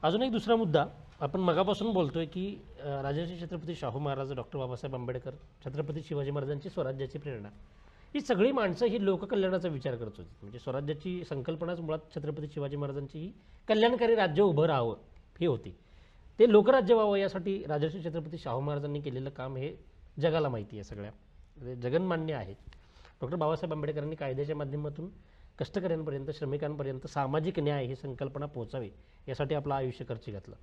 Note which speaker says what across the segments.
Speaker 1: अजून एक दुसरा मुद्दा आपण मगापासून बोलतोय की राजर्षी छत्रपती शाहू महाराज, डॉक्टर बाबासाहेब आंबेडकर, छत्रपती शिवाजी महाराजांची स्वराज्याची प्रेरणा, ही सगळी माणसं ही लोककल्याणाचा विचार करत होती. म्हणजे स्वराज्याची संकल्पनाच मुळात छत्रपती शिवाजी महाराजांची ही कल्याणकारी राज्य उभं राहावं ही होती. ते लोकराज्य व्हावं यासाठी राजर्षी छत्रपती शाहू महाराजांनी केलेलं काम हे जगाला माहिती आहे, सगळ्या म्हणजे जगन्मान्य आहे. डॉक्टर बाबासाहेब आंबेडकरांनी कायद्याच्या माध्यमातून कष्टकऱ्यांपर्यंत, श्रमिकांपर्यंत सामाजिक न्याय ही संकल्पना पोहोचावी यासाठी आपलं आयुष्य खर्ची घातलं.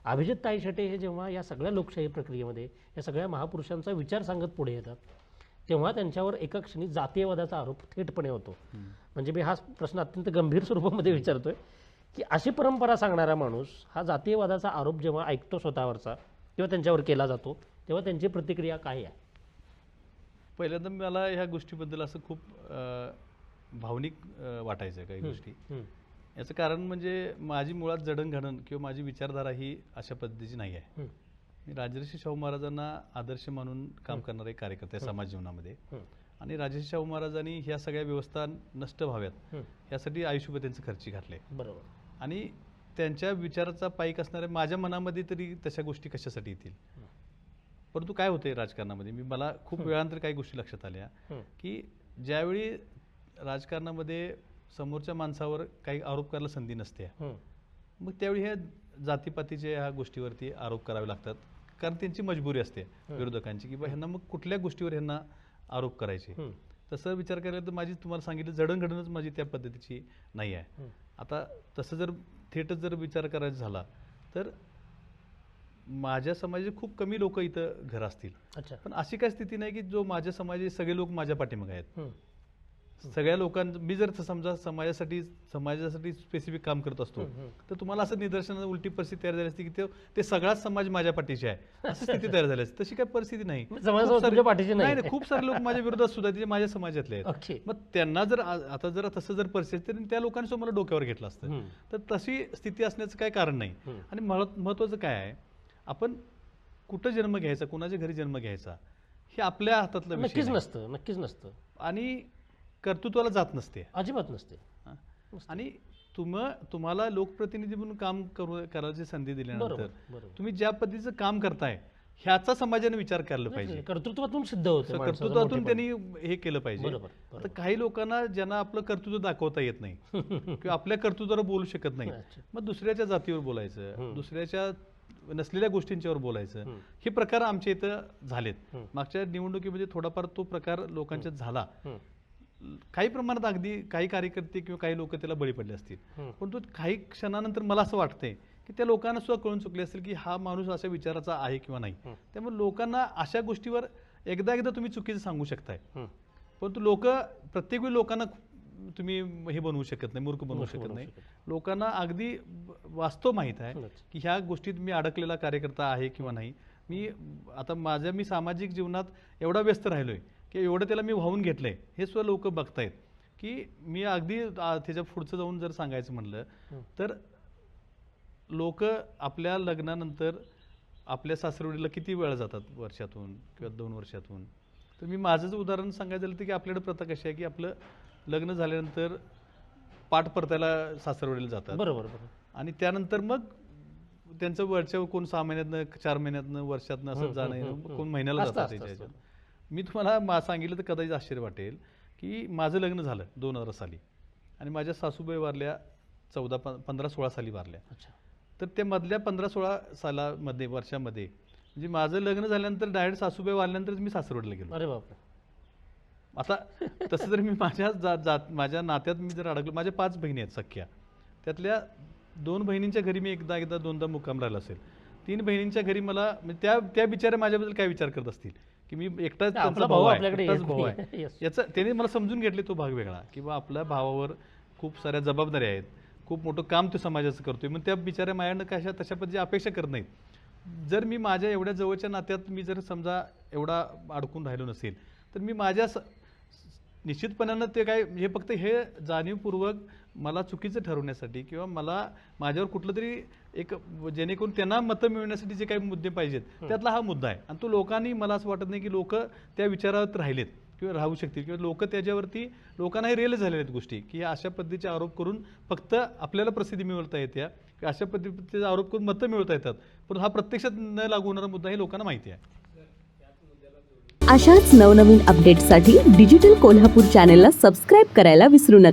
Speaker 1: अभिजित ताई शेटे हे जेव्हा या सगळ्या लोकशाही प्रक्रियेमध्ये या सगळ्या महापुरुषांचा विचार सांगत पुढे येतात, तेव्हा त्यांच्यावर एका क्षणी जातीयवादाचा आरोप थेटपणे होतो. म्हणजे मी हा प्रश्न अत्यंत गंभीर स्वरूपामध्ये विचारतोय की अशी परंपरा सांगणारा माणूस हा जातीयवादाचा आरोप जेव्हा ऐकतो स्वतःवरचा किंवा त्यांच्यावर केला जातो, तेव्हा त्यांची प्रतिक्रिया काय आहे?
Speaker 2: पहिल्यांदा मला ह्या गोष्टीबद्दल असं खूप भावनिक वाटायचं काही गोष्टी. याचं कारण म्हणजे माझी मुळात जडणघडण किंवा माझी विचारधारा ही अशा पद्धतीची नाही आहे. मी राजर्षी शाहू महाराजांना आदर्श मानून काम करणारे कार्यकर्ते समाज जीवनामध्ये, आणि राजर्षी शाहू महाराजांनी ह्या सगळ्या व्यवस्था नष्ट व्हाव्यात यासाठी आयुष्यभर त्यांचे खर्ची घातले.
Speaker 1: बरोबर.
Speaker 2: आणि त्यांच्या विचाराचा पाईक असणाऱ्या माझ्या मनामध्ये तरी तशा गोष्टी कशासाठी येतील. परंतु काय होते राजकारणामध्ये, मला खूप वेळानंतर काही गोष्टी लक्षात आल्या की ज्यावेळी राजकारणामध्ये समोरच्या माणसावर काही आरोप करायला संधी नसते, मग त्यावेळी ह्या जातीपातीच्या ह्या गोष्टीवरती आरोप करावे लागतात, कारण त्यांची मजबुरी असते विरोधकांची की ह्यांना मग कुठल्या गोष्टीवर ह्यांना आरोप करायचे. तसं विचार केला तर माझी तुम्हाला सांगितलं जडणघडणच माझी त्या पद्धतीची नाही आहे. आता तसं जर थेटच जर विचार करायचा झाला तर माझ्या समाजाचे खूप कमी लोक इथं घर असतील, पण अशी काय स्थिती नाही की जो माझ्या समाजाचे सगळे लोक माझ्या पाठीमागे आहेत. सगळ्या लोकांना मी जर समजा समाजासाठी स्पेसिफिक काम करत असतो तर तुम्हाला असं निदर्शनाला उलटी परिस्थिती तयार झाली असती की ते सगळाच समाज माझ्या पाठीशी आहे अशी स्थिती तयार झाली असते. तशी काही परिस्थिती नाही. नाही, खूप सारे लोक माझ्या विरोधात सुद्धा ते माझ्या समाजातले आहेत. मग त्यांना जर आता जर तसं जर परिस्थिती तर त्या लोकांनी सुद्धा मला डोक्यावर घेतलं असतं. तर तशी स्थिती असण्याचं काही कारण नाही. आणि महत्वाचं काय आहे, आपण कुठं जन्म घ्यायचा, कुणाच्या घरी जन्म घ्यायचा हे आपल्या हातातलं
Speaker 1: नक्कीच नसतं, नक्कीच नसतं.
Speaker 2: आणि कर्तृत्वाला जात नसते,
Speaker 1: अजिबात नसते.
Speaker 2: आणि तुम्हाला लोकप्रतिनिधी म्हणून काम करायची संधी दिल्यानंतर तुम्ही ज्या पद्धतीचं काम करताय ह्याचा समाजाने विचार करायला पाहिजे.
Speaker 1: कर्तृत्वातून सिद्ध होतं,
Speaker 2: कर्तृत्वातून त्यांनी हे केलं पाहिजे. आता काही लोकांना ज्यांना आपलं कर्तृत्व दाखवता येत नाही किंवा आपल्या कर्तृत्वावर बोलू शकत नाही, मग दुसऱ्याच्या जातीवर बोलायचं, दुसऱ्याच्या नसलेल्या गोष्टींच्यावर बोलायचं, हे प्रकार आमच्या इथं झालेत. मागच्या निवडणुकीमध्ये थोडाफार तो प्रकार लोकांच्यात झाला. काही प्रमाणात अगदी काही कार्यकर्ते किंवा काही लोक त्याला बळी पडले असतील, परंतु काही क्षणानंतर मला असं वाटतंय की त्या लोकांना सुद्धा कळून चुकले असेल की हा माणूस अशा विचाराचा आहे किंवा नाही. त्यामुळे लोकांना अशा गोष्टीवर एकदा तुम्ही चुकीचं सांगू शकताय, परंतु लोक प्रत्येक वेळी लोकांना तुम्ही हे बनवू शकत नाही, मूर्ख बनवू शकत नाही. लोकांना अगदी वास्तव माहीत आहे की ह्या गोष्टीत मी अडकलेला कार्यकर्ता आहे किंवा नाही. मी सामाजिक जीवनात एवढा व्यस्त राहिलोय की एवढं त्याला मी वाहून घेतलंय हे सुद्धा लोक बघतायत. की मी अगदी त्याच्या पुढचं जाऊन जर सांगायचं म्हणलं तर लोक आपल्या लग्नानंतर आपल्या सासरवडीला किती वेळा जातात, वर्षातून किंवा 2 वर्षातून. तर मी माझंच उदाहरण सांगायचं झालं तर की आपल्याकडे प्रथा कशी आहे की आपलं लग्न झाल्यानंतर पाठ परतायला सासरवडीला जातात.
Speaker 1: बरोबर.
Speaker 2: आणि त्यानंतर मग त्यांचं वरच्या कोण 6 महिन्यातनं, 4 महिन्यातनं, वर्षातनं असं जाणं, कोण महिन्याला जातात. मी तुम्हाला सांगितलं तर कदाचित आश्चर्य वाटेल की माझं लग्न झालं 2000 साली आणि माझ्या सासूबाई वारल्या 15-16 साली वारल्या. तर त्या मधल्या 15-16 वर्षामध्ये म्हणजे माझं लग्न झाल्यानंतर डायरेक्ट सासूबाई वारल्यानंतर मी सासरवडीला गेलो.
Speaker 1: अरे बापरे.
Speaker 2: आता तसं जर मी माझ्या नात्यात मी जर अडकलो, माझ्या 5 बहिणी आहेत सख्या, त्यातल्या 2 बहिणींच्या घरी मी एकदा 2दा मुक्काम राहिला असेल. 3 बहिणींच्या घरी मला त्या बिचाऱ्या माझ्याबद्दल काय विचार करत असतील की मी एकटाच त्यांचा भाऊ आहे. याचं त्याने मला समजून घेतले तो भाग वेगळा की बा आपल्या भावावर खूप साऱ्या जबाबदाऱ्या आहेत, खूप मोठं काम तो समाजाचं करतोय, मग त्या बिचाऱ्या माझ्याकडनं तशा पद्धतीची अपेक्षा करत नाहीत. जर मी माझ्या एवढ्या जवळच्या नात्यात मी जर समजा एवढा अडकून राहिलो नसेल तर मी माझ्या निश्चितपणानं ते काय हे फक्त हे जाणीवपूर्वक मला चुकीचं ठरवण्यासाठी किंवा माझ्यावर कुठलं तरी एक जेणेकरून त्यांना मतं मिळवण्यासाठी जे काही मुद्दे पाहिजेत त्यातला हा मुद्दा आहे. आणि तो लोकांनी, मला असं वाटत नाही की लोक त्या विचारात राहिलेत किंवा राहू शकतील किंवा लोक त्याच्यावरती लोकांना हे रिअलाइज झालेल्या आहेत गोष्टी की अशा पद्धतीचे आरोप करून फक्त आपल्याला प्रसिद्धी मिळवता येते, अशा पद्धतीचे आरोप करून मतं मिळवता येतात, पण हा प्रत्यक्षात न लागू होणारा मुद्दा हे लोकांना माहिती आहे.
Speaker 3: अशाच नवनवीन अपडेट्ससाठी डिजिटल कोल्हापूर चॅनेलला सबस्क्राईब करायला विसरू नका.